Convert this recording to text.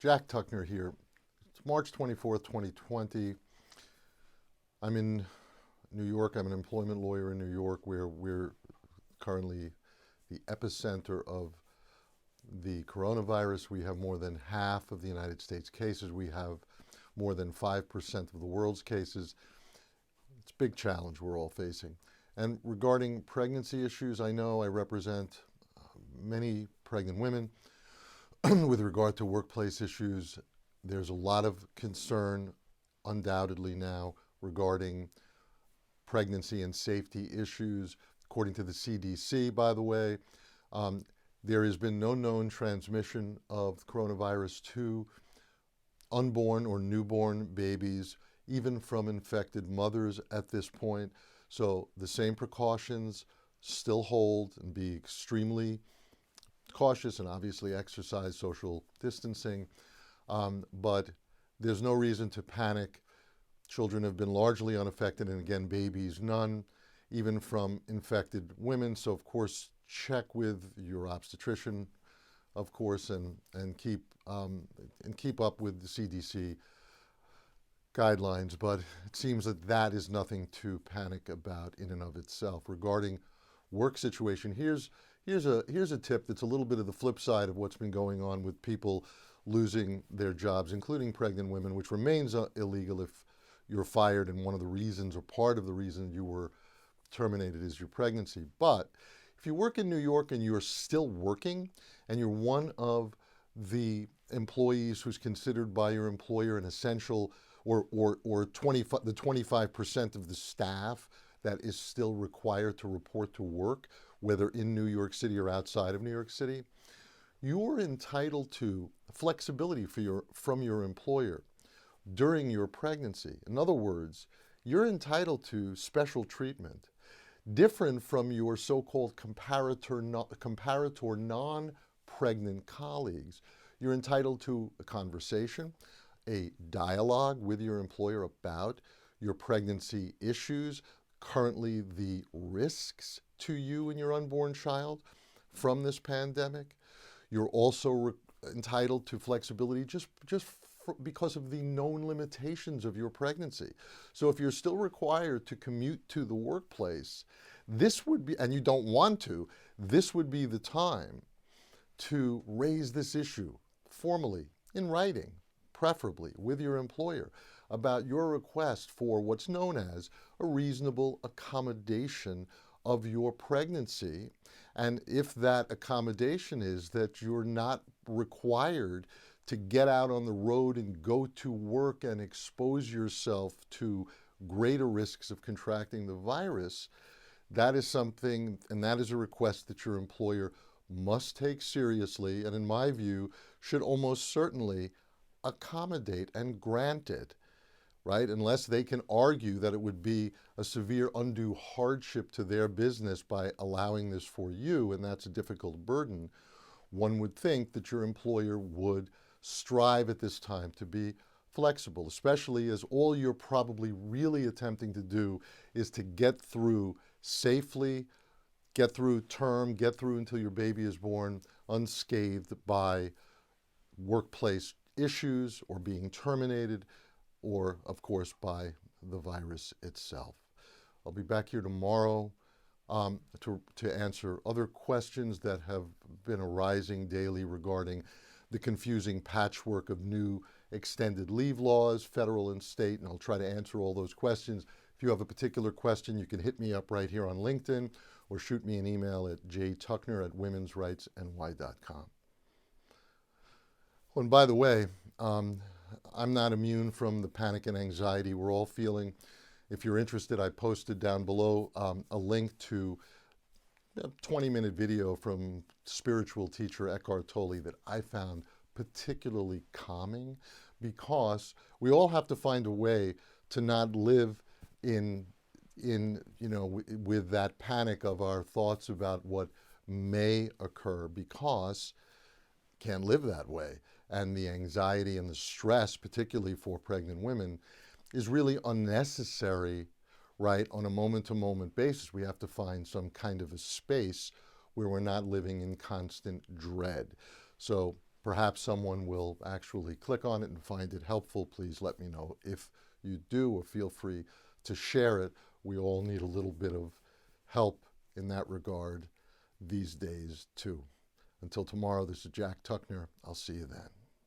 Jack Tuckner here. It's March 24th, 2020. I'm in New York. I'm an employment lawyer in New York where we're currently the epicenter of the coronavirus. We have more than half of the United States cases. We have more than 5% of the world's cases. It's a big challenge we're all facing. And regarding pregnancy issues, I know I represent many pregnant women. With regard to workplace issues, there's a lot of concern, undoubtedly now, regarding pregnancy and safety issues. According to the CDC, by the way, there has been no known transmission of coronavirus to unborn or newborn babies, even from infected mothers at this point. So the same precautions still hold, and be extremely cautious and obviously exercise social distancing. But there's no reason to panic. Children have been largely unaffected, and again, babies none, even from infected women. So of course, check with your obstetrician, of course, and keep up with the CDC guidelines. But it seems that that is nothing to panic about in and of itself. Regarding work situation, here's a tip that's a little bit of the flip side of what's been going on with people losing their jobs, including pregnant women, which remains illegal if you're fired and one of the reasons or part of the reason you were terminated is your pregnancy. But if you work in New York and you're still working and you're one of the employees who's considered by your employer an essential or the 25% of the staff that is still required to report to work, whether in New York City or outside of New York City, you're entitled to flexibility from your employer during your pregnancy. In other words, you're entitled to special treatment, different from your so-called comparator non-pregnant colleagues. You're entitled to a conversation, a dialogue with your employer about your pregnancy issues, currently the risks to you and your unborn child from this pandemic. You're also entitled to flexibility just because of the known limitations of your pregnancy. So if you're still required to commute to the workplace, this would be, and you don't want to, this would be the time to raise this issue formally, in writing, preferably with your employer, about your request for what's known as a reasonable accommodation of your pregnancy. And if that accommodation is that you're not required to get out on the road and go to work and expose yourself to greater risks of contracting the virus, that is something, and that is a request that your employer must take seriously, and in my view, should almost certainly accommodate and grant it, right? Unless they can argue that it would be a severe undue hardship to their business by allowing this for you, and that's a difficult burden, one would think that your employer would strive at this time to be flexible, especially as all you're probably really attempting to do is to get through safely, get through term, get through until your baby is born unscathed by workplace issues or being terminated, or of course by the virus itself. I'll be back here tomorrow to answer other questions that have been arising daily regarding the confusing patchwork of new extended leave laws, federal and state, and I'll try to answer all those questions. If you have a particular question, you can hit me up right here on LinkedIn or shoot me an email at jtuckner@womensrightsny.com. Oh, and by the way, I'm not immune from the panic and anxiety we're all feeling. If you're interested, I posted down below a link to a 20-minute video from spiritual teacher Eckhart Tolle that I found particularly calming, because we all have to find a way to not live with that panic of our thoughts about what may occur, because can't live that way. And the anxiety and the stress, particularly for pregnant women, is really unnecessary, right? On a moment-to-moment basis, we have to find some kind of a space where we're not living in constant dread. So Perhaps someone will actually click on it and find it helpful. Please let me know if you do, or feel free to share it. We all need a little bit of help in that regard these days too. Until tomorrow, this is Jack Tuckner. I'll see you then.